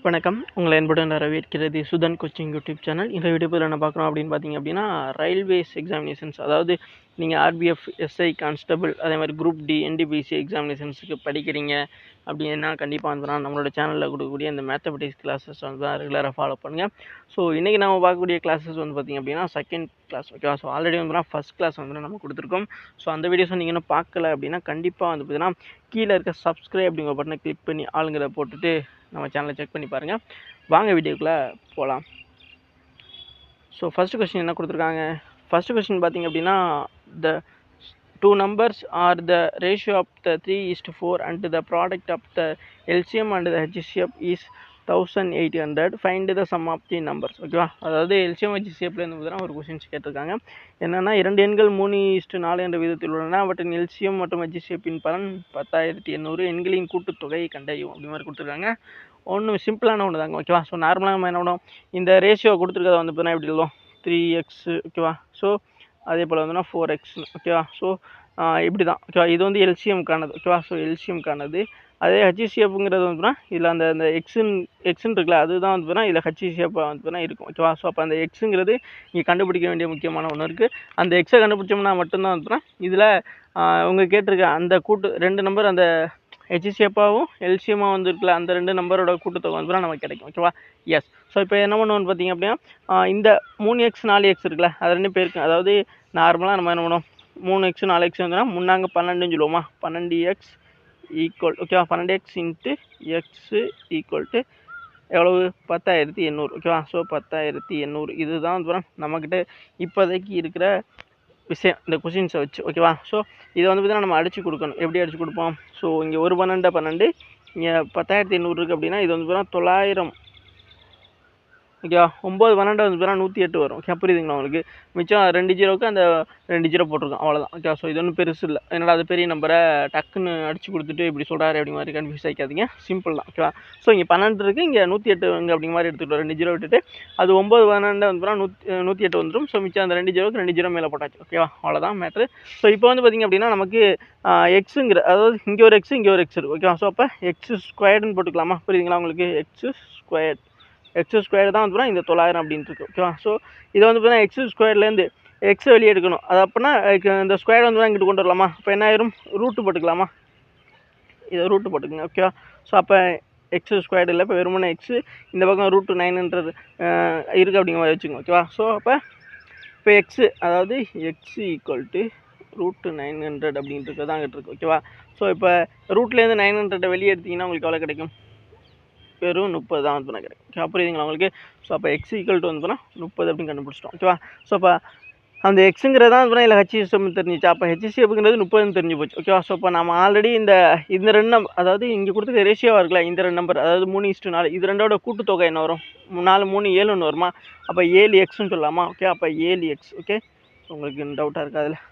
வணக்கம். உங்களை அன்புடன் வரவேற்கிறது சுதன் கோச்சிங் யூடியூப் சேனல். இந்த வீடியோவில் என்ன பார்க்குறோம் அப்படின்னு பார்த்தீங்க அப்படின்னா, ரயில்வேஸ் எக்ஸாமினேஷன்ஸ், அதாவது நீங்கள் ஆர்பிஎஃப், எஸ்ஐ, கான்ஸ்டபிள், அதே மாதிரி குரூப் டி, என்டிபிசி எக்ஸாமினேஷன்ஸுக்கு படிக்கிறீங்க அப்படின்னா கண்டிப்பாக வந்து நம்மளோட சேனலில் கொடுக்கக்கூடிய இந்த மேத்தமெட்டிக்ஸ் கிளாஸஸ் வந்து தான் ரெகுலராக ஃபாலோ பண்ணுங்கள். ஸோ இன்றைக்கி நம்ம பார்க்கக்கூடிய கிளாஸஸ் வந்து பார்த்திங்க அப்படின்னா செகண்ட் கிளாஸ், ஓகேவா? ஸோ ஆல்ரெடி வந்து ஃபஸ்ட் கிளாஸ் வந்து நம்ம கொடுத்துருக்கோம். ஸோ அந்த வீடியோஸ் நீங்கள் இன்னும் பார்க்கல அப்படின்னா கண்டிப்பாக வந்து பார்த்தீங்கன்னா கீழே இருக்க சப்ஸ்கிரைப் அப்படிங்கிற பட்டனை கிளிக் பண்ணி ஆளுங்களை போட்டுட்டு நம்ம சேனலை செக் பண்ணி பாருங்கள். வாங்க வீடியோக்குள்ளே போகலாம். ஸோ ஃபஸ்ட்டு கொஸ்டின் என்ன கொடுத்துருக்காங்க? ஃபஸ்ட்டு கொஸ்டின் பார்த்திங்க அப்படின்னா, த two numbers are the ratio of the 3:4 and the product of the LCM and the HCF is 1800. Find the sum of the numbers. ஓகேவா? அதாவது LCM HCFலேருந்து பார்த்தீங்கன்னா ஒரு கொஸ்டின்ஸ் கேட்டிருக்காங்க. என்னென்னா 2 எண்கள் 3:4 என்ற விதத்தில் உள்ளன. அவற்றின் LCM மற்றும் HCFின் பலன் 10,800. எண்களின் கூட்டுத்தொகையை கண்டறியும் அப்படி மாதிரி கொடுத்துருக்காங்க. ஒன்று சிம்பிளான ஒன்று தாங்க, ஓகேவா? ஸோ நார்மலாக நம்ம என்ன பண்ணுவோம், இந்த ரேஷியோ கொடுத்துருக்கதை வந்து பார்த்தீங்கன்னா எப்படி எழுதுவோம், 3x, ஓகேவா? ஸோ அதே போல் வந்துன்னா 4x, ஓகேவா? ஸோ இப்படி தான், ஓகேவா? இது வந்து எல்சிஎம்கானது, ஓகேவா? ஸோ எல்சிஎம்கானது. அதே ஹச்சிசிஎஃப்ங்கிறது வந்துன்னா இதில் அந்த எக்ஸுன்னு இருக்குல்ல, அதுதான் வந்து பார்த்தீங்கன்னா இதில் ஹச்சிசிஎஃப் வந்து பார்த்தீங்கன்னா இருக்கும், ஓகேவா? ஸோ அப்போ அந்த எக்ஸுங்கிறது இங்கே கண்டுபிடிக்க வேண்டிய முக்கியமான ஒன்று இருக்குது. அந்த எக்ஸை கண்டுபிடிச்சோம்னா மட்டும்தான் வந்து பார்த்தீங்கன்னா இதில் உங்கள் கேட்டிருக்க அந்த கூட்டு 2 நம்பர் அந்த ஹெச்சிசிஎஃப்பாகவும் எல்சிஎம்மாக வந்து இருக்குல்ல, அந்த 2 நம்பரோட கூட்டுத்தொகை வந்து நமக்கு கிடைக்கும், ஓகேவா? எஸ். ஸோ இப்போ என்ன பண்ணுவோம்னு பார்த்தீங்க அப்படின்னா, இந்த 3x 4x இருக்குல்ல, அது 2 பேருக்கு, அதாவது நார்மலாக நம்ம என்ன பண்ணுவோம், 3x 4x வந்துன்னா முன்னாங்க 12ன்னு சொல்லுவோமா, 12x ஈக்குவல், ஓகேவா? 12x into X equal to எவ்வளவு, 10,800, ஓகேவா? ஸோ 10,800 இதுதான் வந்து நம்மக்கிட்ட இப்போதைக்கு இருக்கிற விஷயம், இந்த கொஷின்ஸை வச்சு, ஓகேவா? ஸோ இதை வந்து பார்த்தீங்கன்னா நம்ம அடித்து கொடுக்கணும். எப்படி அடித்து கொடுப்போம்? ஸோ இங்கே ஒரு 12 இங்கே 10,800 இருக்குது அப்படின்னா இது வந்து பார்த்தீங்கன்னா 900, ஓகேவா? 9 12 வந்து பார்த்தீங்கன்னா 108 வரும், ஓகே? புரியுதுங்களா உங்களுக்கு? மிச்சம் 2 ஜீரோவுக்கு அந்த 2 ஜீரோ போட்டிருக்கோம், அவ்வளோதான், ஓகேவா? ஸோ இது ஒன்றும் பெருசு இல்லை. என்னடா அது பெரிய நம்பரை டக்குன்னு அடித்து கொடுத்துட்டு இப்படி சொல்கிறாரு அப்படி மாதிரி கன்ஃபியூஸ் ஆகிக்காதீங்க, சிம்பிள் தான், ஓகேவா? ஸோ இங்கே 12 இருக்குது, இங்கே 108 இங்கே அப்படிங்க மாதிரி எடுத்துக்கிட்டோம், 2 ஜீரோ விட்டுட்டு அது 9 12 வந்து பார்த்தீங்கன்னா 108 வந்துடும். ஸோ மிச்சம் அந்த 2 ஜீரோவுக்கு 2 ஜீரோ மேலே போட்டாச்சு, ஓகேவா? அவ்வளோதான் மேட்ரு. ஸோ இப்போ வந்து பார்த்திங்க அப்படின்னா நமக்கு எக்ஸுங்கிற, அதாவது இங்கே ஒரு எக்ஸ் இங்கே ஒரு எக்ஸ் இருக்குது, ஓகேவா? ஸோ அப்போ எக்ஸ் ஸ்கொயர்டுன்னு போட்டுக்கலாமா? புரியுதுங்களா உங்களுக்கு? எக்ஸ் ஸ்கொயர் தான் வந்து இந்த 900 அப்படின்ட்டு இருக்குது, ஓகேவா? ஸோ இதை வந்து பார்த்தீங்கன்னா எக்ஸ் ஸ்கொயர்லேருந்து எக்ஸ் வெளியே எடுக்கணும். அது அப்படின்னா இந்த ஸ்கொயர் வந்து இங்கிட்டு கொண்டு வரலாமா? இப்போ என்ன ஆயிரும், ரூட்டு போட்டுக்கலாமா? இதை ரூட்டு போட்டுக்கோங்க, ஓகேவா? ஸோ அப்போ எக்ஸ் ஸ்கொயர்டு இல்லை, இப்போ வெறுமனே எக்ஸு, இந்த பக்கம் ரூட்டு 900 இருக்குது அப்படிங்கிற மாதிரி வச்சுக்கோங்க, ஓகேவா? ஸோ அப்போ இப்போ எக்ஸு, அதாவது எக்ஸ் ஈக்குவல் டு ரூட்டு 900 அப்படின்ட்டு தான் அங்கிட்டு இருக்குது, ஓகேவா? ஸோ இப்போ ரூட்லேருந்து 900 வெளியே எடுத்திங்கன்னா உங்களுக்கு எவ்வளோ கிடைக்கும்? வெறும் 30 தான் வந்து கிடைக்கும், ஓகே? புரியுதுங்களா உங்களுக்கு? ஸோ அப்போ எக்ஸ் ஈக்குவல் டு வந்து 30 அப்படின்னு கண்டுபிடிச்சிட்டோம், ஓகேவா? ஸோ அப்போ அந்த எக்ஸுங்கிறது தான் வந்து இல்லை ஹெச்சிஎஃப் தெரிஞ்சிச்சு, அப்போ ஹெச்சிஎஃப்ங்கிறது 30 தெரிஞ்சு போச்சு, ஓகேவா? ஸோ இப்போ நம்ம ஆல்ரெடி இந்த 2 நம்பர், அதாவது இங்கே கொடுத்துருக்க ரேஷியோவாக இருக்குல்ல, இந்த 2 நம்பர், அதாவது 3:4, இது ரெண்டோட கூட்டுத்தொகை என்ன வரும்? 4 3 7 வருமா? அப்போ 7x சொல்லலாமா? ஓகே, அப்போ 7x, ஓகே? உங்களுக்கு டவுட்டாக இருக்கா அதில்?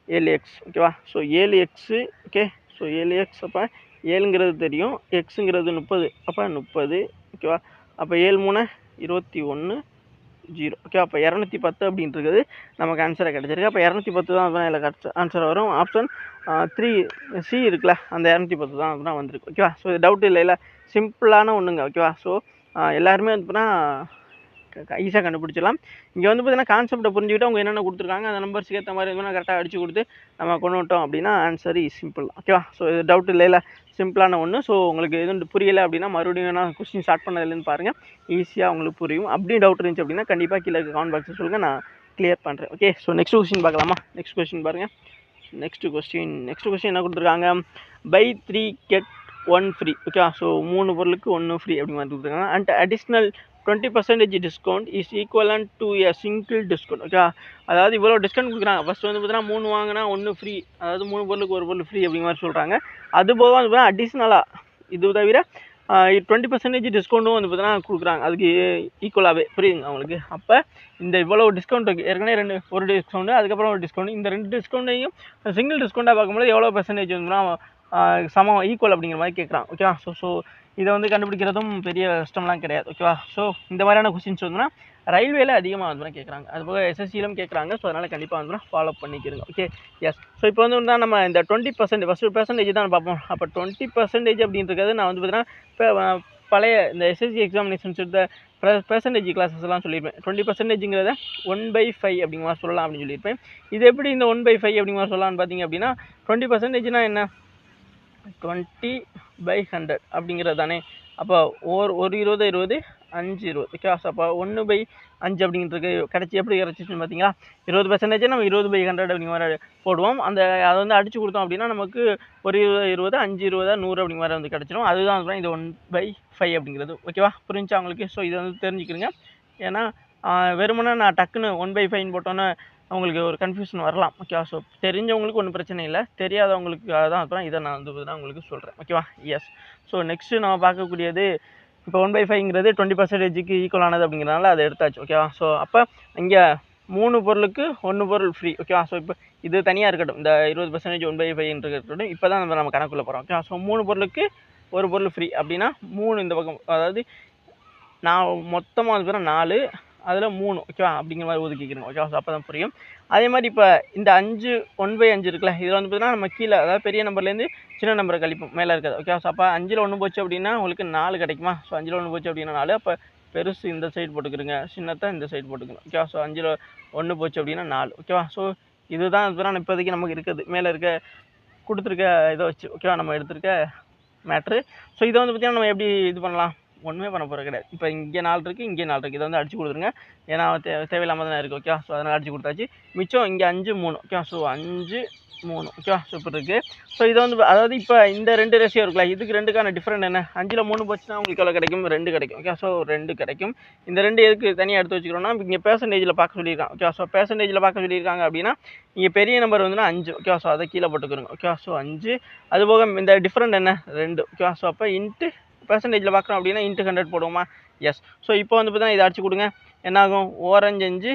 7x, ஓகேவா? So 7x, okay? So 7x, அப்போ 7ங்கிறது தெரியும், எக்ஸுங்கிறது 30, அப்போ 30, ஓகேவா? அப்போ 7 3 21 0, ஓகே? அப்போ 210 அப்படின்ட்டு இருக்குது நமக்கு ஆன்சராக கிடச்சிருக்கு. அப்போ 210 தான் இதில் ஆன்சர் வரும். ஆப்ஷன் 3C இருக்குல்ல, அந்த 210 தான் வந்திருக்கு, ஓகேவா? ஸோ இது டவுட் இல்லை, சிம்பிளான ஒன்றுங்க, ஓகேவா? ஸோ எல்லாருமே வந்து பார்த்தீங்கன்னா ஈஸியாக கண்டுபிடிச்சிடலாம். இங்கே வந்து பார்த்தீங்கன்னா கான்செப்டை புரிஞ்சுக்கிட்டு அவங்க என்னென்ன கொடுத்துருக்காங்க அந்த நம்பர்ஸுக்கு ஏற்ற மாதிரி வந்து கரெக்டாக அடிச்சு கொடுத்து நம்ம கொண்டு விட்டோம் அப்படின்னா ஆன்சர் சிம்பிள், ஓகேவா? ஸோ இது டவுட் இல்லை, சிம்பிளான ஒன்று. ஸோ உங்களுக்கு எதுவும் புரியலை அப்படின்னா மறுபடியும் நான் கொஸ்டின் ஸ்டார்ட் பண்ணதுலேருந்து பாருங்கள், ஈஸியாக உங்களுக்கு புரியும். அப்படியும் டவுட் இருந்துச்சு அப்படின்னா கண்டிப்பாக கீழே கமெண்ட் பாக்ஸில் சொல்லுங்கள், நான் கிளியர் பண்ணுறேன், ஓகே? ஸோ நெக்ஸ்ட் கொஸ்டின் பார்க்கலாமா? நெக்ஸ்ட் கொஸ்டின் பாருங்கள். நெக்ஸ்ட் கொஸ்டின் என்ன கொடுத்துருக்காங்க? பை 3 get 1 ஃப்ரீ, ஓகேவா? ஸோ 3 பொருளுக்கு 1 ஃப்ரீ அப்படி மாதிரி கொடுத்துருக்காங்க. And additional 20% discount is equivalent to a single discount, okay? அதாவது இவ்வளோ டிஸ்கவுண்ட் கொடுக்குறாங்க. ஃபஸ்ட் வந்து பார்த்தீங்கன்னா 3 வாங்கினா 1 ஃப்ரீ, அதாவது 3 பொருளுக்கு 1 பொருள் ஃப்ரீ அப்படிங்கிற மாதிரி சொல்கிறாங்க. அது போக வந்து பார்த்தீங்கன்னா அடிஷ்னலாக இது தவிர 20% டிஸ்கவுண்ட்டும் வந்து பார்த்தீங்கன்னா கொடுக்குறாங்க, அதுக்கு ஈக்குவலாகவே, புரியுதுங்க அவங்களுக்கு? அப்போ இந்த இவ்வளோ டிஸ்கவுண்ட் இருக்குது, ஏற்கனவே ஒரு டிஸ்கவுண்ட்டு, அதுக்கப்புறம் ஒரு டிஸ்கவுண்ட், இந்த 2 டிஸ்கவுண்ட்டையும் சிங்கிள் டிஸ்கவுண்ட்டாக பார்க்கும்போது எவ்வளோ பெர்சன்டேஜ் வந்துன்னா சமம், ஈக்குவல் அப்படிங்கிற மாதிரி கேட்குறாங்க, ஓகேவா? ஸோ இதை வந்து கண்டுபிடிக்கிறதும் பெரிய கஷ்டம்லாம் கிடையாது, ஓகேவா? ஸோ இந்த மாதிரியான கொஸ்டின்ஸ் வந்துன்னா ரயில்வேல அதிகமாக வந்து கேட்குறாங்க, அதுபோக எஸ்எஸ்சியிலும் கேட்குறாங்க. ஸோ அதனால் கண்டிப்பாக வந்து ஃபாலோ பண்ணிக்கிறோங்க, ஓகே? எஸ். ஸோ இப்போ வந்து நம்ம இந்த 20% ஃபஸ்ட்டு பெர்சன்டேஜ் தான் பார்ப்போம். அப்போ 20% அப்படின்றது நான் வந்து பார்த்தீங்கன்னா இப்போ பழைய இந்த எஸ்எஸ்சி எக்ஸாமினேஷன்ஸ் எடுத்த பெர்சன்டேஜ் கிளாஸஸ்லாம் சொல்லியிருப்பேன். 20%ங்கிறத 1/5 அப்படிங்கிற மாதிரி சொல்லலாம் அப்படின்னு சொல்லியிருப்பேன். இது எப்படி இந்த 1/5 அப்படிங்கிற மாதிரி சொல்லலாம்னு பார்த்தீங்க அப்படின்னா 20%னா என்ன, 20/100 அப்படிங்கிறது தானே. அப்போ ஒரு 20 20 5 20 ஓகே. ஸோ அப்போ 1/5 அப்படிங்கிறதுக்கு எப்படி கிடச்சிச்சுன்னு பார்த்தீங்களா. 20% நம்ம 20/100 அப்படிங்கிற மாதிரி போடுவோம். அதை வந்து அடிச்சு கொடுத்தோம் அப்படின்னா நமக்கு ஒரு 20 20 5 20 100 அப்படிங்கிற மாதிரி வந்து கிடச்சிடும். அதுதான் இந்த 1/5 அப்படிங்கிறது. ஓகேவா, புரிஞ்சா உங்களுக்கு? ஸோ இதை வந்து தெரிஞ்சுக்கிறீங்க. ஏன்னா வெறுமனே நான் டக்குன்னு 1/5 போட்டோன்னே அவங்களுக்கு ஒரு கன்ஃபியூஷன் வரலாம். ஓகேவா. ஸோ தெரிஞ்சவங்களுக்கு ஒன்றும் பிரச்சனை இல்லை, தெரியாதவங்களுக்கு தான் அப்புறம் இதை நான் வந்து உங்களுக்கு சொல்கிறேன். ஓகேவா. எஸ். ஸோ நெக்ஸ்ட்டு நம்ம பார்க்கக்கூடியது இப்போ 1/5ங்கிறது 20%க்கு ஈக்குவலானது அப்படிங்கிறனால அதை எடுத்தாச்சு. ஓகேவா. ஸோ அப்போ இங்கே 3 பொருளுக்கு 1 பொருள் ஃப்ரீ. ஓகேவா. ஸோ இப்போ இது தனியாக இருக்கட்டும், இந்த 20% 1/5 இருக்கட்டும். இப்போ தான் நம்ம கணக்குள்ள போகிறோம். ஓகேவா. ஸோ 3 பொருளுக்கு 1 பொருள் ஃப்ரீ அப்படின்னா 3 இந்த பக்கம், அதாவது நான் மொத்தமாக வந்து 4 அதில் 3 ஓகேவா அப்படிங்கிற மாதிரி ஒதுக்கிக்கிறோம். ஓகேவா. ஸோ அப்போ தான் புரியும். அதே மாதிரி இப்போ இந்த 5 1/5 இருக்குல்ல, இதில் வந்து பார்த்தீங்கன்னா நம்ம கீழே, அதாவது பெரிய நம்பர்லேருந்து சின்ன நம்பரை கழிப்போம், மேலே இருக்காது. ஓகேவா. ஸோ அப்போ 5ல் 1 போச்சு அப்படின்னா உங்களுக்கு 4 கிடைக்குமா. ஸோ 5ல் 1 போச்சு அப்படின்னா 4. அப்போ பெருசு இந்த சைடு போட்டுக்கிறோங்க, சின்னத்தை இந்த சைடு போட்டுக்கணும். ஓகேவா. ஸோ 5ல் 1 போச்சு அப்படின்னா 4. ஓகேவா. ஸோ இதுதான் இப்போதைக்கு நமக்கு இருக்குது மேலே இருக்க கொடுத்துருக்க இதை வச்சு. ஓகேவா. நம்ம எடுத்திருக்க மேட்ரு. ஸோ இதை வந்து பார்த்தீங்கன்னா நம்ம எப்படி இது பண்ணலாம், ஒன்றுமே பண்ண போகிறது கிடையாது. இப்போ இங்கே 4 இருக்குது, இங்கே 4 இருக்குது. இதை வந்து அடிச்சு கொடுத்துருங்க, ஏன்னா தேவையில்லாமல் தானே இருக்குது. ஓகே. ஸோ அதனால் அடிச்சு கொடுத்தாச்சு. மிச்சம் இங்கே 5 3. ஓகே. ஸோ 5 3. ஓகே. சூப்பர் இருக்குது. ஸோ இதை வந்து அதாவது இப்போ இந்த 2 ரேஷியோ இருக்குல்ல, இதுக்கு 2க்கான டிஃப்ரெண்ட் என்ன, 5ல் 3 போச்சுன்னா உங்களுக்கு எவ்வளோ கிடைக்கும், 2 கிடைக்கும். ஓகே. ஸோ 2 கிடைக்கும். இந்த 2 எதுக்கு தனியாக எடுத்து வச்சுக்கிறோன்னா, இங்கே பெர்சன்டேஜில் பார்க்க சொல்லியிருக்காங்க. ஓகே. ஸோ பெர்சன்டேஜில் பார்க்க சொல்லியிருக்காங்க அப்படின்னா இங்கே பெரிய நம்பர் வந்துன்னா 5. ஓகே. ஸோ அதை கீழே போட்டுக்கிறோங்க. ஓகே. ஸோ 5. அதுபோக இந்த டிஃப்ரெண்ட் என்ன, 2. ஓகே. ஸோ அப்போ இன்ட்டு பெர்சன்டேஜில் பார்க்குறோம் அப்படின்னா இன்ட்டு 100 போடுவோமா. எஸ். ஸோ இப்போ வந்து பார்த்தீங்கன்னா இதை அடிச்சு கொடுங்க, என்னாகும், 4×5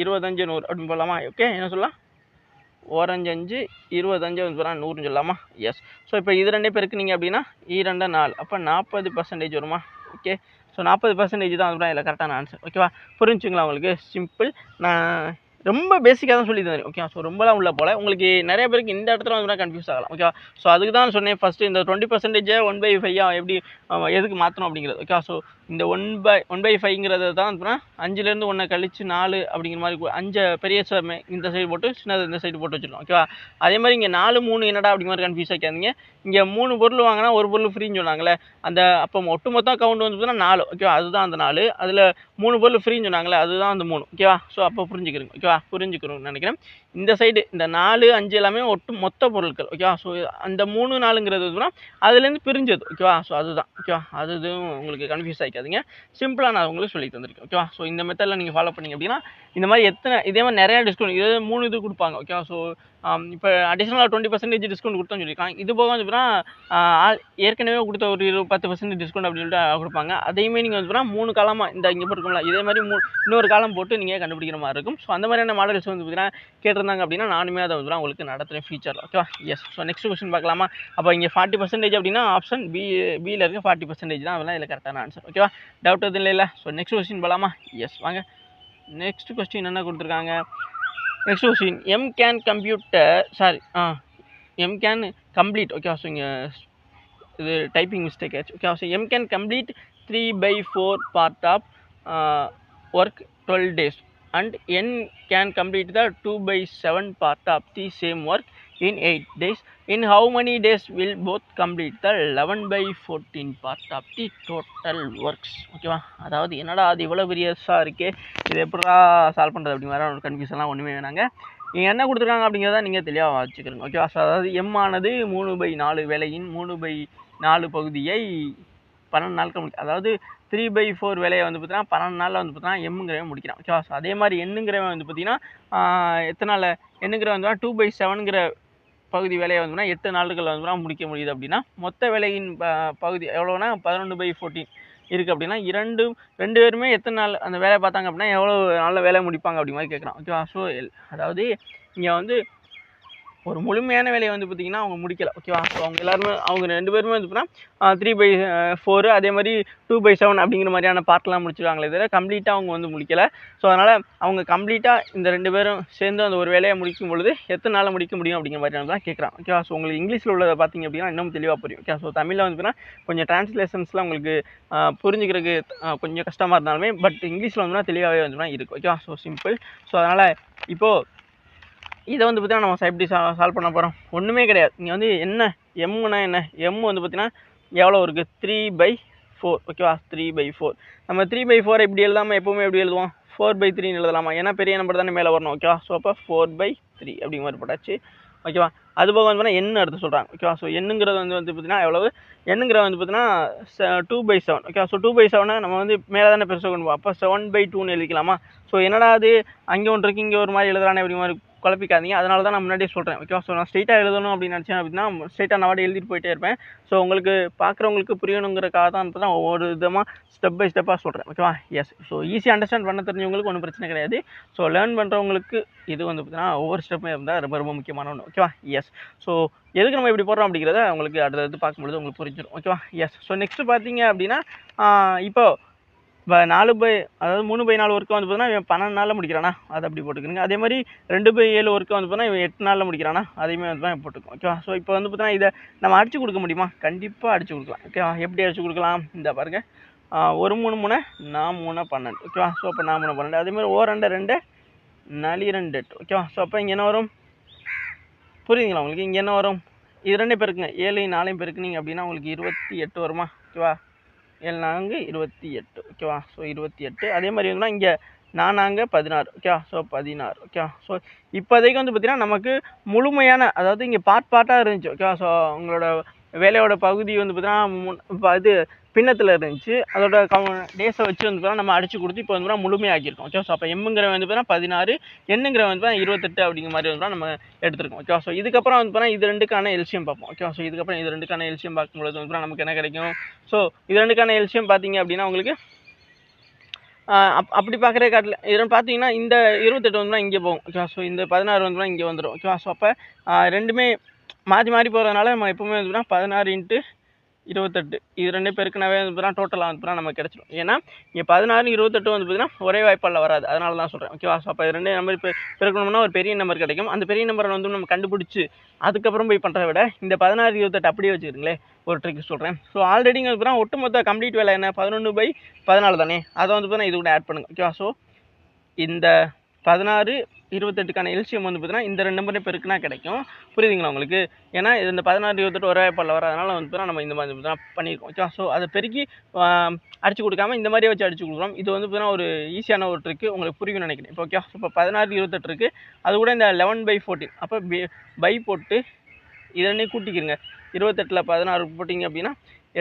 25 100 அப்படின்னு போடலாமா. ஓகே. என்ன சொல்லலாம், 4×5 25 வந்து 100ன்னு சொல்லலாமா. எஸ். ஸோ இப்போ இது 2 பெருக்குனீங்க அப்படின்னா 2 4, அப்போ 40% வருமா. ஓகே. ஸோ 40% தான் வந்து இதில் கரெக்டான ஆன்சர். ஓகேவா. புரிஞ்சுங்களா உங்களுக்கு? சிம்பிள். நான் ரொம்ப பேசிக்காக தான் சொல்லி தந்தேன். ஓகே. ஸோ ரொம்பலாம் உள்ள போல் உங்களுக்கு நிறைய பேருக்கு இந்த இடத்துல வந்து கன்ஃபியூஸ் ஆகலாம். ஓகேவா. ஸோ அதுக்கு தான் சொன்னேன் ஃபஸ்ட்டு இந்த 20% 1/5 எப்படி எதுக்கு மாற்றணும் அப்படிங்கிறது. ஓகே. ஸோ இந்த 1/5ங்கிறது தான் 5லேருந்து 1 கழிச்சு 4 அப்படிங்கிற மாதிரி 5 பெரிய இந்த சைடு போட்டு சின்னது இந்த சைடு போட்டு வச்சுருக்கோம். ஓகேவா. அதே மாதிரி இங்கே 4 3 என்னடா அப்படிங்கிற மாதிரி கன்ஃபியூஸ் ஆகிக்காதீங்க. இங்கே 3 பொருள் வாங்கினா 1 பொருள் ஃப்ரீன்னு சொன்னாங்களே, அந்த அப்போ ஒட்டுமொத்தம் கவுண்ட் வந்து 4. ஓகேவா. அதுதான் அந்த 4. அதில் 3 பொருள் ஃப்ரீன்னு சொன்னாங்களே, அதுதான் அந்த 3. ஓகேவா. ஸோ அப்போ புரிஞ்சுக்கிறோங்க. ஓகேவா. புரிஞ்சுக்கிறோம்னு நினைக்கிறேன். இந்த சைடு இந்த 4 5 எல்லாமே மொத்த பொருட்கள். ஓகேவா. ஸோ அந்த 3 4ங்கிறது அதுலேருந்து பிரிஞ்சது. ஓகேவா. ஸோ அதுதான். ஓகேவா. அதுவும் உங்களுக்கு கன்ஃபியூஸ் ஆகிக்காதீங்க. சிம்பிளாக நான் உங்களுக்கு சொல்லி தந்திருக்கேன். ஓகேவா. ஸோ இந்த மெத்தடில் நீங்கள் ஃபாலோ பண்ணிங்க அப்படின்னா இந்த மாதிரி இதே மாதிரி நிறையா டிஸ்கவுண்ட், இது 3 இது கொடுப்பாங்க. ஓகேவா. ஸோ இப்போ அடிஷ்னலாக 20% டிஸ்கவுண்ட் கொடுத்தோன்னு சொல்லியிருக்காங்க. இது போக வந்து ஏற்கனவே கொடுத்த ஒரு 10% டிஸ்கவுண்ட் அப்படின்னு சொல்லிட்டு கொடுப்பாங்க. அதையுமே நீங்கள் வந்து 3 காலமாக இந்த இங்கே போட்டுருக்கோம்ல, இதே மாதிரி இன்னொரு காலம் போட்டு நீங்கள் கண்டுபிடிக்கிற மாதிரி இருக்கும். ஸோ அந்த மாதிரியான மாடல்ஸ் வந்து கேட்டிருந்தாங்க அப்படின்னா நானுமே அதை வந்து உங்களுக்கு நடத்துகிறேன் ஃபியூச்சரில். ஓகேவா. எஸ். ஸோ நெக்ஸ்ட் கொஸ்டின் பார்க்கலாமா. அப்போ இங்கே 40% அப்படின்னா ஆப்ஷன் பியில் இருக்க 40% தான் அதெல்லாம் இதில் கரெக்டான ஆன்சர். ஓகேவா. டவுட் எதுவும் இல்லை. ஸோ நெக்ஸ்ட் கொஸ்டின் போகலாமா. எஸ் வாங்க. நெக்ஸ்ட் கொஸ்டின் என்ன கொடுத்துருக்காங்க. Next question M can complete. Okay. So இங்கே இது டைப்பிங் மிஸ்டேக் ஆச்சு. Okay. So M can complete 3/4 part of work 12 days and n can complete the 2/7 part of the same work in 8 days. In how many days will both complete the 11/14 part of the total works? ஓகேவா. அதாவது என்னடா அது இவ்வளோ பெரியஸாக இருக்கே, இது எப்படா solve பண்ணுறது அப்படிங்கிற மாதிரி ஒரு கன்ஃபியூஷன்லாம் ஒன்றுமே வேணாங்க. நீங்கள் என்ன கொடுத்துருக்காங்க அப்படிங்கிறத நீங்கள் தெளிவாக வச்சுக்கிறோங்க. ஓகேவா. ஸோ அதாவது எம் ஆனது 3/4 வேலையின் 3/4 பகுதியை 12 நாட்கள் முடிக்கும். அதாவது 3/4 வேலையை வந்து பார்த்தீங்கன்னா 12 நாளில் வந்து பார்த்தீங்கன்னா எம்ங்கிறவன் முடிக்கிறான். ஓகேவா. ஸோ அதே மாதிரி எண்ணுங்கிறவன் வந்து பார்த்தீங்கன்னா எத்தனை நாள் எண்ணுங்கிறவன் வந்து 2/7ங்கிற பகுதி வேலையை வந்து 8 நாட்கள் வந்து முடிக்க முடியுது அப்படின்னா மொத்த வேலையின் பகுதி எவ்வளோனா 11/14 இருக்குது அப்படின்னா ரெண்டு பேருமே எத்தனை நாள் அந்த வேலையை பார்த்தாங்க அப்படின்னா எவ்வளோ நாளில் வேலையை முடிப்பாங்க அப்படி மாதிரி கேட்குறான். ஓகேவா. ஸோ அதாவது இங்கே வந்து ஒரு முழுமையான வேலையை வந்து பார்த்திங்கன்னா அவங்க முடிக்கலை. ஓகேவா? ஸோ அவங்க எல்லாருமே அவங்க 2 பேருமே வந்து பார்த்தீங்கன்னா 3/4 அதே மாதிரி 2/7 அப்படிங்கிற மாதிரியான பார்ட்லாம் முடிச்சிருக்காங்களே தவிர கம்ப்ளீட்டாக அவங்க வந்து முடிக்கலை. ஸோ அதனால் அவங்க கம்ப்ளீட்டாக இந்த 2 பேரும் சேர்ந்து அந்த ஒரு வேலையை முடிக்கும் பொழுது எத்தனை நாளில் முடிக்க முடியும் அப்படிங்கிற மாதிரியான தான் கேட்குறான். ஓகேவா? ஸோ உங்களுக்கு இங்கிலீஷில் உள்ளதை பார்த்தீங்க அப்படின்னா இன்னும் தெளிவாக புரியும். ஓகே. ஸோ தமிழில் வந்து பார்த்தீங்கன்னா கொஞ்சம் டிரான்ஸ்லேஷன்ஸ்லாம் உங்களுக்கு புரிஞ்சுக்கிறதுக்கு கொஞ்சம் கஷ்டமாக இருந்தாலுமே பட் இங்கிலீஷில் வந்து தெளிவாகவே வந்து இருக்குது. ஓகேவா? So simple. ஸோ அதனால் இப்போது இதை வந்து பார்த்தீங்கன்னா நம்ம எப்படி சால்வ் பண்ண போகிறோம்? ஒன்றுமே கிடையாது. நீங்கள் வந்து என்ன எம்முன்னா என்ன? எம் வந்து பார்த்தீங்கன்னா எவ்வளோ இருக்குது? 3/4. ஓகேவா? 3/4. நம்ம 3/4 இப்படி எழுதாமல் எப்போவுமே எப்படி எழுதுவோம்? 4/3 எழுதலாமா? ஏன்னா பெரிய நம்பர் தானே மேலே வரணும். ஓகேவா? ஸோ அப்போ 4/3 அப்படிங்கிற மாதிரி போட்டாச்சு. ஓகேவா? அதுபோக வந்து பார்த்தீங்கன்னா எண் எடுத்து சொல்கிறாங்க. ஓகேவா? ஸோ எண்ணுங்கிறது வந்து பார்த்தீங்கன்னா எவ்வளவு? எண்ணுங்கிறது வந்து பார்த்தீங்கன்னா 2/7. ஓகேவா? ஸோ 2/7 நம்ம வந்து மேலே தானே பெருசாக கொண்டு போவோம். அப்போ 7/2ன்னு எழுதிக்கலாமா? ஸோ என்னடா அது அங்கே ஒன்று இருக்குது இங்கே ஒரு மாதிரி எழுதுறானே அப்படி மாதிரி குழப்பிக்காதீங்க. அதனால தான் நான் முன்னாடியே சொல்கிறேன். ஓகேவா? ஸோ நான் ஸ்ட்ரெயிட்டாக எழுதணும் அப்படின்னு நினச்சேன் அப்படின்னா ஸ்ட்ரெயிட்டாக நான் வாடி எழுதிட்டு போயிட்டே இருப்பேன். ஸோ உங்களுக்கு பார்க்குறவங்களுக்கு புரியணுங்கிறக்காக தான் இப்போ தான் ஒவ்வொரு விதமாக ஸ்டெப் பை ஸ்டெப்பாக சொல்கிறேன். ஓகேவா? எஸ். ஸோ ஈஸியாக அண்டர்ஸ்டாண்ட் பண்ண தெரிஞ்சவங்களுக்கு ஒன்றும் பிரச்சனை கிடையாது. ஸோ லேர்ன் பண்ணுறவங்களுக்கு இது வந்து பார்த்தீங்கன்னா ஒவ்வொரு ஸ்டெப்புமே இருந்தால் ரொம்ப ரொம்ப முக்கியமான ஒன்று. ஓகேவா? எஸ். ஸோ எதுக்கு நம்ம இப்படி போடுறோம் அப்படிங்கிறத உங்களுக்கு அடுத்தது பார்க்கும்பொழுது உங்களுக்கு புரிஞ்சிடும். ஓகேவா? எஸ். ஸோ நெக்ஸ்ட்டு பார்த்தீங்க அப்படின்னா இப்போ 4 அதாவது 3/4 ஒர்க்கை வந்து பார்த்தீங்கன்னா இவன் 12 நாளில் முடிக்கிறானா அதை அப்படி போட்டுக்கிறீங்க. அதே மாதிரி 2/7 ஒர்க்கை வந்து பார்த்தீங்கன்னா இவன் 8 நாளில் முடிக்கிறானா அதையுமே வந்து தான் போட்டுக்கும். ஓகேவா? ஸோ இப்போ வந்து பார்த்தீங்கன்னா இதை நம்ம அடிச்சு கொடுக்க முடியுமா? கண்டிப்பாக அடிச்சு கொடுக்கலாம். ஓகேவா? எப்படி அடிச்சு கொடுக்கலாம்? இந்த பாருங்கள், 1 3 3 4 3 12. ஓகேவா? ஸோ அப்போ 4 3 12. அதேமாதிரி 2 2 4 2 8. ஓகேவா? ஸோ அப்போ இங்கே என்ன வரும்? புரியுதுங்களா உங்களுக்கு? இங்கே என்ன வரும்? இது 2 பேருக்குங்க 7 4 பேருக்குனீங்க அப்படின்னா உங்களுக்கு 28 வருமா? ஓகேவா? 7 4 28. ஓகேவா? ஸோ 28. அதே மாதிரி வந்து இங்கே 4 16. ஓகேவா? ஸோ 16. ஓகேவா? ஸோ இப்போதைக்கு வந்து பார்த்தீங்கன்னா நமக்கு முழுமையான அதாவது இங்கே பார்ட்டாக இருந்துச்சு. ஓகேவா? ஸோ உங்களோட வேலையோட பகுதி வந்து பார்த்தீங்கன்னா இப்போ இது பின்னத்தில் இருந்துச்சு. அதோட டேஸை வச்சு வந்து பார்த்தீங்கன்னா நம்ம அடிச்சு கொடுத்து இப்போ வந்து முழுமையாக்கியிருக்கோம். ஓகே. ஸோ அப்போ எம்முங்கிற வந்து பார்த்தீங்கன்னா 16, எண்ணுங்கிற வந்து 28 அப்படிங்கிற மாதிரி வந்து நம்ம எடுத்துருக்கோம். ஓகே. ஸோ இதுக்கப்புறம் வந்து பார்த்தீங்கன்னா இது 2க்கான எல்சியம் பார்ப்போம். ஓகே. ஸோ இதுக்கப்புறம் இது 2க்கான எல்சியம் பார்க்கும்போது வந்து நமக்கு என்ன கிடைக்கும்? ஸோ இது 2க்கான எல்சியம் பார்த்தீங்க அப்படின்னா உங்களுக்கு அப்படி பார்க்குறே காட்டில் இதெல்லாம் பார்த்தீங்கன்னா இந்த 28 வந்து இங்கே போகும். ஓகே. ஸோ இந்த 16 வந்து இங்கே வந்துடும். ஓகேவா? ஸோ அப்போ ரெண்டுமே மாறி மாறி போகிறதுனால நம்ம எப்பவுமே வந்து 16 × 28 இது 2 பேருக்குனாவே வந்து பார்த்தீங்கன்னா டோட்டலாக வந்து பார்த்தீங்கன்னா நமக்கு கிடச்சிடும். ஏன்னா இங்கே 16 28 வந்து பார்த்தீங்கன்னா ஒரே வாய்ப்பால் வராது. அதனால தான் சொல்கிறேன். ஓகேவா? ஸோ அப்போ 2 நம்பர் இப்போ பெருக்கணும்னா ஒரு பெரிய நம்பர் கிடைக்கும். அந்த பெரிய நம்பரை வந்து நம்ம கண்டுபிடிச்சி அதுக்கப்புறம் போய் பண்ணுறத விட இந்த 16 28 அப்படியே வச்சுக்கிறீங்களே ஒரு ட்ரிக் சொல்கிறேன். ஸோ ஆல்ரெடி வந்து பார்த்தீங்கன்னா ஒட்டுமொத்த கம்ப்ளீட் வேலை என்ன 11/14 தானே, அதை வந்து பார்த்தீங்கன்னா இது கூட ஆட் பண்ணுங்க. ஓகேவா? ஸோ இந்த 16 28க்கான எல்சியம் வந்து பார்த்தீங்கன்னா இந்த 2 நம்பரே பெருக்குனா கிடைக்கும். புரியுதுங்களா உங்களுக்கு? ஏன்னா இந்த 16 28 ஒரே வாய்ப்பால் வரதுனால வந்து நம்ம இந்த மாதிரி தான் பண்ணியிருக்கோம். ஓகேவா? ஸோ அதை பெருக்கி அடிச்சு கொடுக்காம இந்த மாதிரியே வச்சு அடிச்சு கொடுக்குறோம். இது வந்து பார்த்தீங்கன்னா ஒரு ஈஸியான ஒரு ட்ரிக்கு உங்களுக்கு புரியும்னு நினைக்கிறேன். இப்போ ஓகே. இப்போ 16 28 இருக்குது. அது கூட இந்த 11/14 அப்போ பை போட்டு இது 2 கூட்டிக்கிறங்க. 28ல் 16 போட்டிங்க அப்படின்னா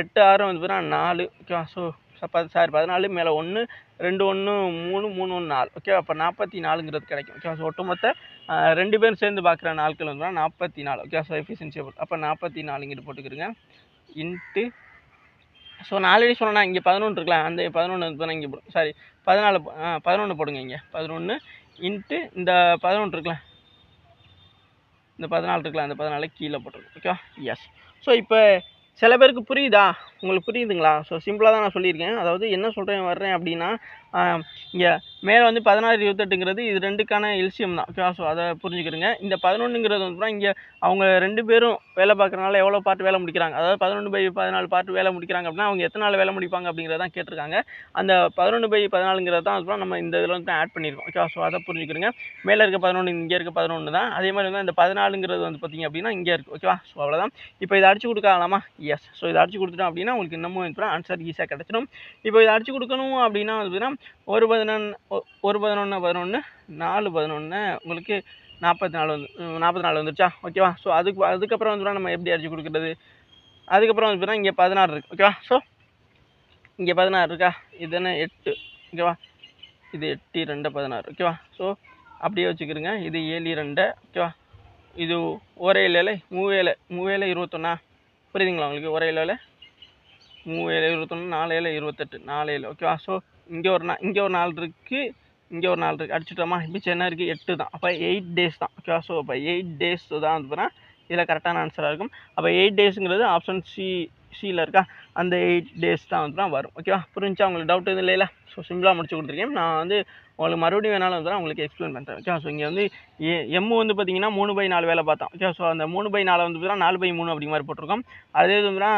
8 6 வந்து பார்த்தீங்கன்னா 4. ஓகேவா? ஸோ 14 மேலே 1 2 1 3 3 1 4. ஓகே. அப்போ 44ங்கிறது கிடைக்கும். ஓகே. ஸோ ஒட்டுமொத்த 2 பேரும் சேர்ந்து பார்க்குற நாட்கள் வந்து 44. ஓகே. ஸோ எஃபிஷியன்சி அப்போ 44 போட்டுக்கிறங்க இன்ட்டு. ஸோ நான் ஆல்ரெடி சொன்னேன்னா இங்கே 11 இருக்கலாம், அந்த 11 வந்து இங்கே போடும். சாரி 11 போடுங்க. இங்கே 11 இன்ட்டு இந்த 11 இருக்கலாம், இந்த 14 இருக்கலாம், அந்த 14 கீழே போட்டுருங்க. ஓகே. எஸ். ஸோ இப்போ சில பேருக்கு புரியுதா? உங்களுக்கு புரியுதுங்களா? ஸோ சிம்பிளாக தான் நான் சொல்லியிருக்கேன். அதாவது என்ன சொல்கிறேன் வர்றேன் அப்படின்னா இங்கே மேலே வந்து 16 28ங்கிறது இது 2க்கான எல்சியம் தான். ஓகேவா? ஸோ அதை புரிஞ்சுக்கிறங்க. இந்த 11ங்கிறது வந்து இங்கே அவங்க 2 பேரும் வேலை பார்க்குறனால எவ்வளோ பார்ட் வேலை முடிக்கிறாங்க, அதாவது 11/14 பார்ட் வேலை முடிக்கிறாங்க அப்படின்னா அவங்க எத்தனை நாள் வேலை முடிப்பாங்க அப்படிங்கிறதான் கேட்டிருக்காங்க. அந்த 11/14ங்கிறது தான் வந்து நம்ம இந்த இதில் வந்து ஆட் பண்ணியிருக்கோம். ஓகேவா? ஸோ அதை புரிஞ்சுக்கிறங்க. மேலே இருக்க 11 இங்கே இருக்க 11 தான். அதே மாதிரி வந்து இந்த 14ங்கிறது வந்து பார்த்திங்க அப்படின்னா இங்கே இருக்குது. ஓகேவா? ஸோ அவ்வளோதான். இப்போ இதை அடிச்சு கொடுக்கலாமா? எஸ். ஸோ இதை அடிச்சு கொடுத்துட்டோம் அப்படின்னா உங்களுக்கு இன்னமும் ஆன்சர் ஈஸியாக கிடச்சிடும். இப்போ இதை அடிச்சு கொடுக்கணும் அப்படின்னா வந்து 1 11 11 11 4 11 உங்களுக்கு 44 வந்து 44 வந்துருச்சா? ஓகேவா? ஸோ அதுக்கப்புறம் வந்து நம்ம எப்படி அடிச்சு கொடுக்குறது? அதுக்கப்புறம் வந்து இங்கே 16 இருக்குது. ஓகேவா? ஸோ இங்கே 16 இருக்கா? இது என்ன 8. ஓகேவா? இது 8 2 16. ஓகேவா? ஸோ அப்படியே வச்சுக்கிறோங்க. இது 7 2. ஓகேவா? இது ஒரே இல்லைல்ல 3 21. புரியுதுங்களா உங்களுக்கு? ஒரே இல்லைல்ல 3 21 4 28 4 ஓகேவா? ஸோ இங்கே ஒரு 4 இருக்குது, இங்கே ஒரு 4 இருக்குது, அடிச்சுட்டோமா? மிச்சம் என்ன இருக்குது? 8 தான். அப்போ 8 டேஸ் தான். ஓகேவா? ஸோ அப்போ 8 டேஸ் தான் வந்து பார்த்தீங்கன்னா இதில் கரெக்டான ஆன்சராக இருக்கும். அப்போ 8 டேஸுங்கிறது ஆப்ஷன் சியில் இருக்கா, அந்த 8 டேஸ் தான் வந்து தான் வரும். ஓகேவா? புரிஞ்சா? உங்களுக்கு டவுட் எதுவும் இல்லைல்ல? ஸோ சிம்பிளாக முடிச்சு கொடுத்துருக்கேன். நான் வந்து உங்களுக்கு மறுபடியும் வேணாலும் வந்து உங்களுக்கு எக்ஸ்பிளைன் பண்ணுறேன். ஓகேவா? ஸோ இங்கே வந்து எம் வந்து பார்த்தீங்கன்னா 3/4 வேலை பார்த்தோம். ஓகே, ஸோ அந்த 3/4 வந்து பார்த்தீங்கன்னா 4/3 அப்படி மாதிரி போட்டிருக்கோம். அதே இது வந்துன்னா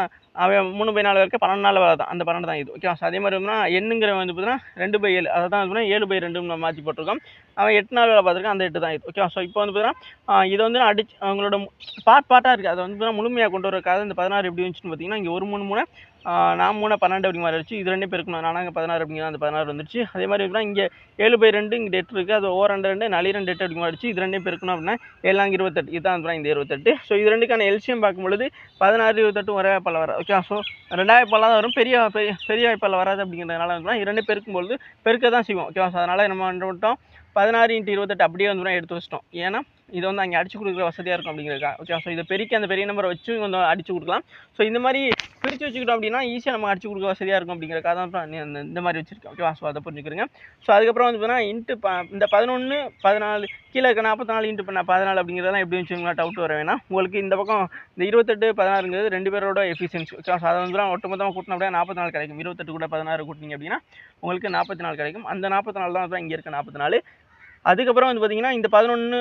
அவன் 3/4 வரைக்கும் 12 நாள் வேலை தான், அந்த 12 தான் இது. ஓகேவா? ஸோ அதே மாதிரி வந்துன்னா எண்ணுங்கிற வந்து பார்த்தீங்கன்னா 2/7, அதை தான் வந்து 7/2 மாற்றி போட்டிருக்கோம். அவன் 8 நாள் வேலை பார்த்துருக்கான், அந்த 8 தான் இது. ஓகேவா? ஸோ இப்போ வந்து பார்த்தீங்கன்னா இதை வந்து அடிச்சு அவங்களோட பார்ட்டாக இருக்குது, அதை வந்து பார்த்தீங்கன்னா முழுமையாக கொண்டு வரக்காக இந்த 16 எப்படி வந்துச்சுன்னு பார்த்தீங்கன்னா இங்கே ஒரு 3 நான் 3 12 அப்படி மாதிரி வச்சு இது 2 பெருக்கணும். நானாங்க 16 அப்படிங்கிற அந்த 16 வந்துருச்சு. அதே மாதிரி இருக்குன்னா இங்கே 7/2 இங்கே 8 இருக்குது, அது ஓர் 2 4 2 8 அப்படி மாதிரி இது 2 பெருக்கணும் அப்படின்னா 7 28, இதுதான் வந்து இந்த 28. ஸோ இது ரெண்டுக்கான எல்சியம் பார்க்கும்பொழுது 16 28 ஒரே வாய்ப்பால் வராது. ஓகே, ஸோ 2 வாய்ப்பால் தான் வரும், பெரிய வாய்ப்பால் வராது. அப்படிங்கிறதுனால வந்து இது 2 பெருக்கும்பொழுது பெருக்க தான் செய்வோம். ஓகேவா? ஸோ அதனால் நம்ம வந்து விட்டோம் 16 × 28 அப்படியே வந்து எடுத்து வச்சிட்டோம். ஏன்னா இது வந்து அங்கே அடிச்சு கொடுக்குற வசதியாக இருக்கும் அப்படிங்கிறதுக்கா. ஓகே, ஸோ இதை பெருக்கி அந்த பெரிய நம்பரை வச்சு கொஞ்சம் அடிச்சு கொடுக்கலாம். ஸோ இந்த மாதிரி பிரித்து வச்சுக்கிட்டோம் அப்படின்னா ஈஸியாக நம்ம அடிச்சு கொடுக்க வசதியாக இருக்கும் அப்படிங்கிறக்காக தான் இந்த மாதிரி வச்சுருக்கேன். ஓகேவா? ஸோ அதை புரிஞ்சுக்கிறேங்க. ஸோ அதுக்கப்புறம் வந்து பார்த்தீங்கன்னா இந்த 11 14 கீழே இருக்க 44 × 14 அப்படிங்கிறதெல்லாம் எப்படி வச்சுங்களா டவுட் வர வேணாம். உங்களுக்கு இந்த பக்கம் இந்த 28 16ங்கிறது 2 பேரோட எஃபிஷியன்சி. ஓகே, ஸோ அதை வந்து ஒட்டுமொத்தமாக கூட்டினா அப்படியே 44 கிடைக்கும். 28 கூட 16 கூட்டிங்க அப்படின்னா உங்களுக்கு 44 கிடைக்கும். அந்த 44 தான் இங்கே இருக்க 44. அதுக்கப்புறம் வந்து பார்த்தீங்கன்னா இந்த 11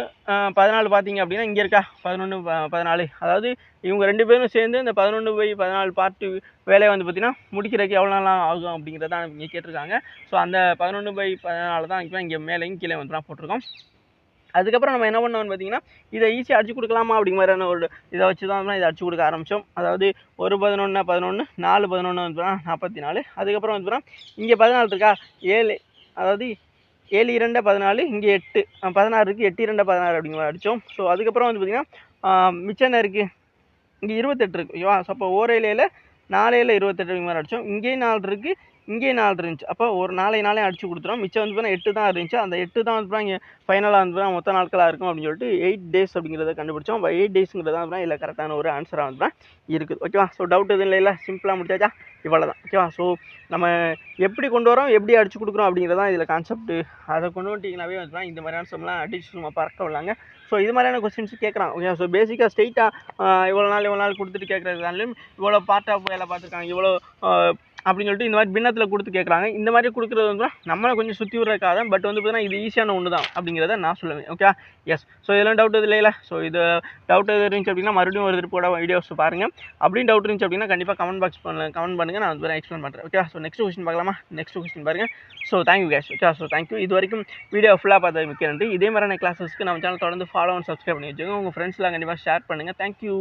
14 பார்த்தீங்க அப்படின்னா இங்கே இருக்கா 11 14, அதாவது இவங்க 2 பேரும் சேர்ந்து இந்த 11/14 பார்ட்டு வேலையை வந்து பார்த்தீங்கன்னா முடிக்கிறதுக்கு எவ்வளோ நாள் ஆகும் அப்படிங்கிறத இங்கே கேட்டிருக்காங்க. ஸோ அந்த 11/14 தான் இப்போ இங்கே மேலேயும் கீழே வந்து தான் போட்டிருக்கோம். அதுக்கப்புறம் நம்ம என்ன பண்ணோம்னு பார்த்தீங்கன்னா இதை ஈஸியாக அடிச்சு கொடுக்கலாமா அப்படிங்கிற மாதிரியான ஒரு இதை வச்சு தான் இதை அடிச்சு கொடுக்க ஆரம்பித்தோம். அதாவது 1 11 11 4 11 வந்து 44. அதுக்கப்புறம் வந்து இங்கே 14 இருக்கா 7, அதாவது 7 2 14, இங்கே 8 16 இருக்குது, 8 2 16 அப்படிங்கிற மாதிரி அடித்தோம். ஸோ அதுக்கப்புறம் வந்து பார்த்திங்கன்னா மிச்சம் என்ன இருக்குது, இங்கே 28 இருக்குது. ஓகேவா? ஸோ அப்போ 1 7 4 7 28 அப்படிங்கிற மாதிரி அடித்தோம். இங்கேயும் 4 இருக்குது, இங்கேயும் 4 இருந்துச்சு. அப்போ ஒரு 4 அடிச்சு கொடுத்துரும். மிச்சம் வந்து பார்த்தீங்கன்னா 8 தான் இருந்துச்சு. அந்த 8 தான் வந்து இங்கே ஃபைனலாக வந்து மொத்த நாட்களாக இருக்கும் அப்படின்னு சொல்லிட்டு 8 டேஸ் அப்படிங்கிறத கண்டுபிடிச்சோம். அப்போ 8 டேஸுங்கிறது தான் இல்லை கரெக்டான ஒரு ஆன்சராக வந்து இருக்குது. ஓகேவா? ஸோ டவுட் எதுவும் இல்லை, சிம்பிளாக முடிச்சாச்சா? இவ்வளோ தான். ஓகேவா? ஸோ நம்ம எப்படி கொண்டு வரோம், எப்படி அடிச்சு கொடுக்குறோம் அப்படிங்கிறதான் இதில் கான்செப்ட். அதை கொண்டு வந்துட்டிங்கனாவே வந்து இந்த மாதிரியான சம்லாம் அடிச்சு சும்மா பறக்க விடலாங்க. ஸோ இது மாதிரியான கொஸ்டின்ஸ் கேட்குறாங்க. ஓகே, ஸோ பேசிக்காக ஸ்ட்ரெயிட்டாக இவ்வளோ நாள் கொடுத்துட்டு கேட்குறதுனாலும் இவ்வளோ பார்ட் ஆஃப் வேலை பார்த்துருக்காங்க, இவ்வளோ அப்படின்னு சொல்லிட்டு இந்த மாதிரி பின்னத்தில் கொடுத்து கேட்குறாங்க. இந்த மாதிரி கொடுக்குறது வந்து நம்மளை கொஞ்சம் சுற்றி விடுறதுக்காக, பட் வந்து பார்த்தீங்கன்னா இது ஈஸியான ஒன்று தான் அப்படிங்கிறத நான் சொல்லுவேன். Okay, yes. ஸோ இதெல்லாம் டவுட் எது இல்லைல்ல? ஸோ இது டவுட் எது இருந்துச்சு அப்படின்னா மறுபடியும் ஒரு திருப்போட வீடியோஸ் பாருங்கள். அப்படின்னு டவுட் இருந்துச்சு அப்படின்னா கண்டிப்பாக கமெண்ட் பண்ணுங்கள், நான் வந்து எக்ஸ்பிளைன் பண்ணுறேன். ஓகே, ஸோ நெக்ஸ்ட் கொஸ்டின் பார்க்கலாமா? நெக்ஸ்ட் கொஸ்டின் பாருங்கள். So thank you cash. Okay, so thank you. இது வரைக்கும் வீடியோ ஃபுல்லாக பார்த்தது மிக்க நன்றி. இதே மாதிரியான கிளாஸஸ்க்கு நம்ம சேனல் தொடர்ந்து ஃபாலோ அண்ட் சப்ஸ்கிரைப் பண்ணி வச்சுக்கோங்க. உங்கள் ஃப்ரெண்ட்ஸ்லாம் கண்டிப்பாக ஷேர் பண்ணுங்கள். தேங்க்யூ.